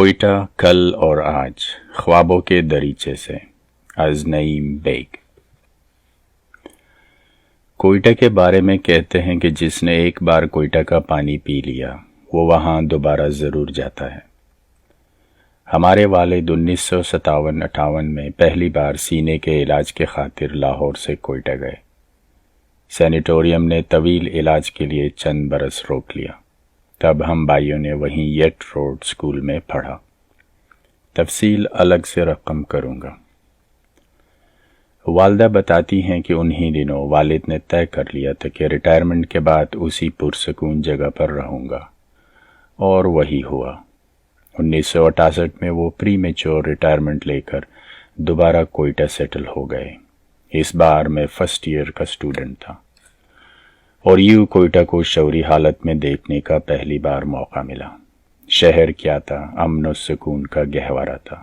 کوئٹہ کل اور آج خوابوں کے دریچے سے از نعیم بیگ۔ کوئٹہ کے بارے میں کہتے ہیں کہ جس نے ایک بار کوئٹہ کا پانی پی لیا وہ وہاں دوبارہ ضرور جاتا ہے۔ ہمارے والد 1957-58 میں پہلی بار سینے کے علاج کے خاطر لاہور سے کوئٹہ گئے۔ سینیٹوریم نے طویل علاج کے لیے چند برس روک لیا۔ تب ہم بھائیوں نے وہیں یٹ روڈ اسکول میں پڑھا۔ تفصیل الگ سے رقم کروں گا۔ والدہ بتاتی ہیں کہ انہی دنوں والد نے طے کر لیا تھا کہ ریٹائرمنٹ کے بعد اسی پرسکون جگہ پر رہوں گا، اور وہی ہوا۔ 1968 میں وہ پری میچور ریٹائرمنٹ لے کر دوبارہ کوئٹہ سیٹل ہو گئے۔ اس بار میں فرسٹ ایئر کا اسٹوڈنٹ تھا، اور یوں کوئٹہ کو شعوری حالت میں دیکھنے کا پہلی بار موقع ملا۔ شہر کیا تھا، امن و سکون کا گہوارہ تھا۔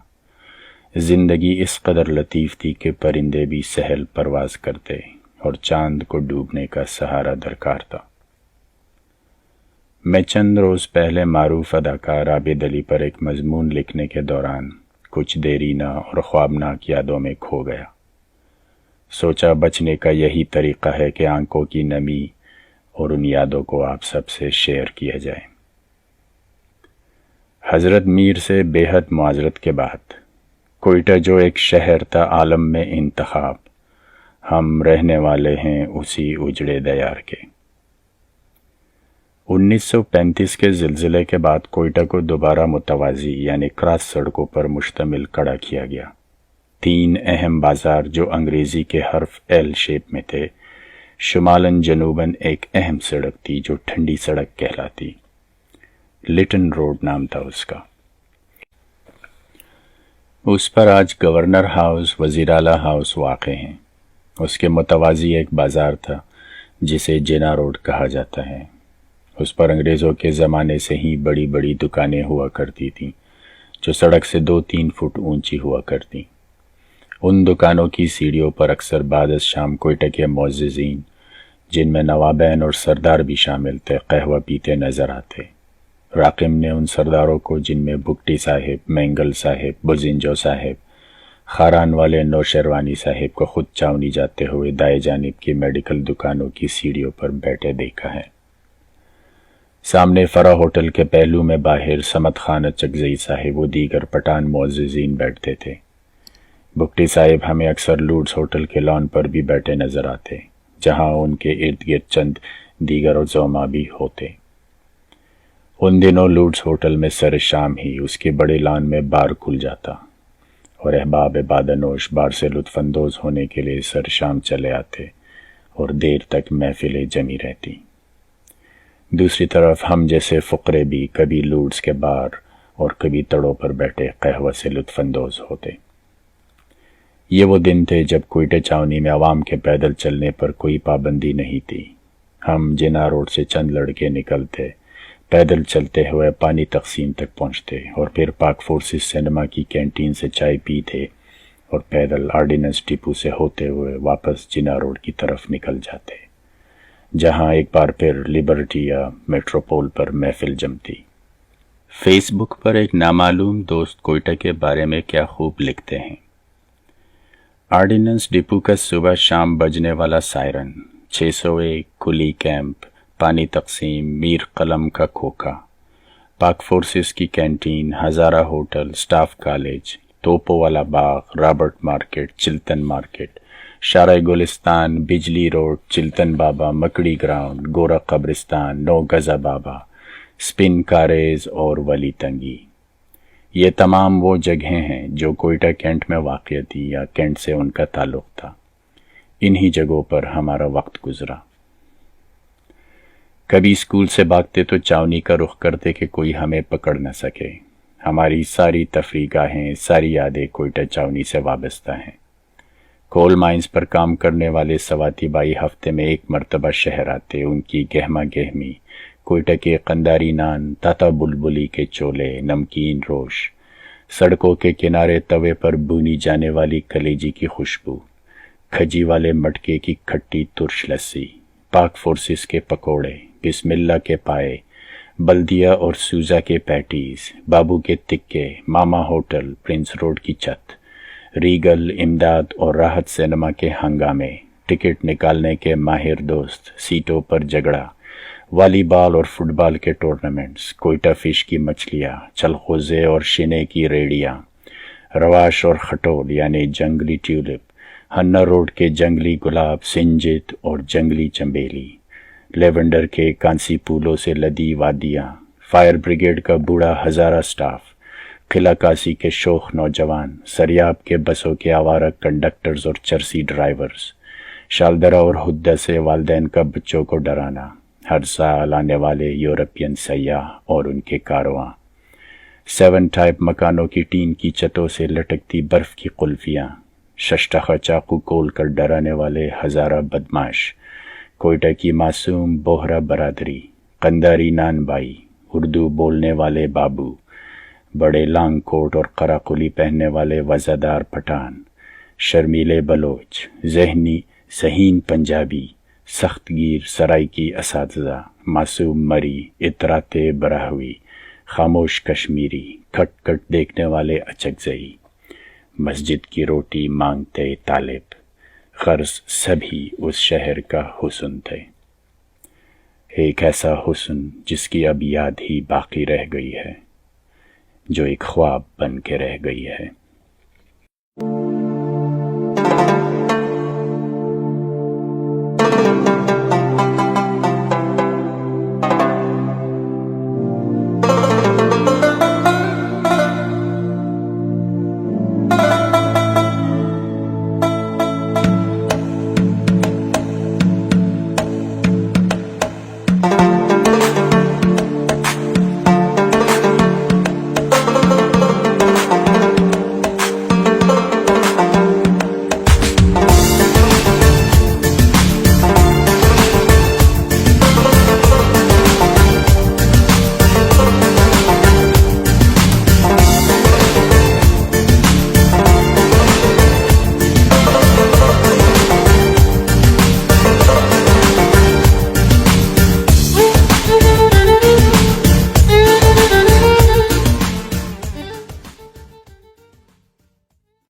زندگی اس قدر لطیف تھی کہ پرندے بھی سہل پرواز کرتے اور چاند کو ڈوبنے کا سہارا درکار تھا۔ میں چند روز پہلے معروف اداکار عابد علی پر ایک مضمون لکھنے کے دوران کچھ دیرینہ اور خوابناک یادوں میں کھو گیا۔ سوچا بچنے کا یہی طریقہ ہے کہ آنکھوں کی نمی اور ان یادوں کو آپ سب سے شیئر کیا جائے۔ حضرت میر سے بے حد معذرت کے بعد کوئٹہ جو ایک شہر تھا عالم میں انتخاب، ہم رہنے والے ہیں اسی اجڑے دیار کے۔ 1935 کے زلزلے کے بعد کوئٹہ کو دوبارہ متوازی یعنی کراس سڑکوں پر مشتمل کھڑا کیا گیا۔ 3 اہم بازار جو انگریزی کے حرف ایل شیپ میں تھے، شمالاً جنوباً ایک اہم سڑک تھی جو ٹھنڈی سڑک کہلاتی، لٹن روڈ نام تھا اس کا۔ اس پر آج گورنر ہاؤس، وزیراعلیٰ ہاؤس واقع ہیں۔ اس کے متوازی ایک بازار تھا جسے جنا روڈ کہا جاتا ہے۔ اس پر انگریزوں کے زمانے سے ہی بڑی بڑی دکانیں ہوا کرتی تھیں جو سڑک سے 2-3 فٹ اونچی ہوا کرتی۔ ان دکانوں کی سیڑھیوں پر اکثر بعد از شام کوئٹہ کے معززین، جن میں نوابین اور سردار بھی شامل تھے، قہوہ پیتے نظر آتے۔ راقم نے ان سرداروں کو، جن میں بگٹی صاحب، مینگل صاحب، بزنجو صاحب، خاران والے نوشیروانی صاحب کو خود چاونی جاتے ہوئے دائیں جانب کی میڈیکل دکانوں کی سیڑھیوں پر بیٹھے دیکھا ہے۔ سامنے فرح ہوٹل کے پہلو میں باہر سمت خان چکزئی صاحب و دیگر پٹھان معززین بیٹھتے تھے۔ بگٹی صاحب ہمیں اکثر لوڈس ہوٹل کے لان پر بھی بیٹھے نظر آتے، جہاں ان کے ارد گرد چند دیگر عزما بھی ہوتے۔ ان دنوں لوڈس ہوٹل میں سر شام ہی اس کے بڑے لان میں بار کھل جاتا، اور احباب بادنوش بار سے لطف اندوز ہونے کے لیے سر شام چلے آتے اور دیر تک محفلیں جمی رہتی۔ دوسری طرف ہم جیسے فقرے بھی کبھی لوڈس کے بار اور کبھی تڑوں پر بیٹھے قہوہ سے لطف اندوز ہوتے۔ یہ وہ دن تھے جب کوئٹہ چاونی میں عوام کے پیدل چلنے پر کوئی پابندی نہیں تھی۔ ہم جنا روڈ سے چند لڑکے نکلتے، پیدل چلتے ہوئے پانی تقسیم تک پہنچتے، اور پھر پاک فورسز سینما کی کینٹین سے چائے پیتے اور پیدل آرڈیننس ڈپو سے ہوتے ہوئے واپس جنا روڈ کی طرف نکل جاتے، جہاں ایک بار پھر لبرٹی یا میٹروپول پر محفل جمتی۔ فیس بک پر ایک نامعلوم دوست کوئٹہ کے بارے میں کیا خوب لکھتے ہیں۔ آرڈیننس ڈپو کا صبح شام بجنے والا سائرن، 601 کلی کیمپ، پانی تقسیم، میر قلم کا کھوکھا، پاک فورسز کی canteen, Hazara hotel, staff college, توپو والا باغ، رابرٹ مارکیٹ، چلتن مارکیٹ، شارع گلستان، بجلی روڈ، چلتن بابا، مکڑی گراؤنڈ، گورا قبرستان، 9 گزا بابا، سپن کاریز اور ولی تنگی۔ یہ تمام وہ جگہیں ہیں جو کوئٹہ کینٹ میں واقع تھی یا کینٹ سے ان کا تعلق تھا۔ انہی جگہوں پر ہمارا وقت گزرا۔ کبھی اسکول سے بھاگتے تو چاونی کا رخ کرتے کہ کوئی ہمیں پکڑ نہ سکے۔ ہماری ساری تفریح گاہیں، ساری یادیں کوئٹہ چاونی سے وابستہ ہیں۔ کول مائنز پر کام کرنے والے سواتی بائی ہفتے میں ایک مرتبہ شہر آتے۔ ان کی گہما گہمی، کوئٹہ کے قنداری نان، تاتا بلبلی کے چولے، نمکین روش، سڑکوں کے کنارے توے پر بھونی جانے والی کلیجی کی خوشبو، کھجی والے مٹکے کی کھٹی ترش لسی، پاک فورسز کے پکوڑے، بسم اللہ کے پائے، بلدیا اور سوزا کے پیٹیز، بابو کے تکے، ماما ہوٹل، پرنس روڈ کی چھت، ریگل، امداد اور راحت سینما کے ہنگامے، ٹکٹ نکالنے کے ماہر دوست، سیٹوں پر جھگڑا، والی بال اور فٹ بال کے ٹورنامنٹس، کوئٹہ فش کی مچھلیاں، چلخوزے اور شینے کی ریڑیاں، رواش اور خٹول یعنی جنگلی ٹیولپ، ہنہ روڈ کے جنگلی گلاب، سنجت اور جنگلی چنبیلی، لیونڈر کے کانسی پھولوں سے لدی وادیاں، فائر بریگیڈ کا بوڑھا ہزارہ سٹاف، قلعہ کاسی کے شوخ نوجوان، سریاب کے بسوں کے آوارہ کنڈکٹرز اور چرسی ڈرائیورز، شالدرہ اور ہدہ سے والدین کا بچوں کو ڈرانا، ہر سال آنے والے یورپین سیاح اور ان کے کارواں، 7 ٹائپ مکانوں کی ٹین کی چھتوں سے لٹکتی برف کی قلفیاں، ششٹخا چاقو کھول کر ڈرانے والے ہزارہ بدماش، کوئٹہ کی معصوم بوہرا برادری، قنداری نان بائی، اردو بولنے والے بابو، بڑے لانگ کوٹ اور قراقلی پہننے والے وزادار پٹھان، شرمیلے بلوچ، ذہین پنجابی، سخت گیر سرائی کی اساتذہ، معصوم مری، اطراتے براہوی، خاموش کشمیری، کھٹ کھٹ دیکھنے والے اچکزئی، مسجد کی روٹی مانگتے طالب، غرض سبھی اس شہر کا حسن تھے، ایک ایسا حسن جس کی اب یاد ہی باقی رہ گئی ہے، جو ایک خواب بن کے رہ گئی ہے۔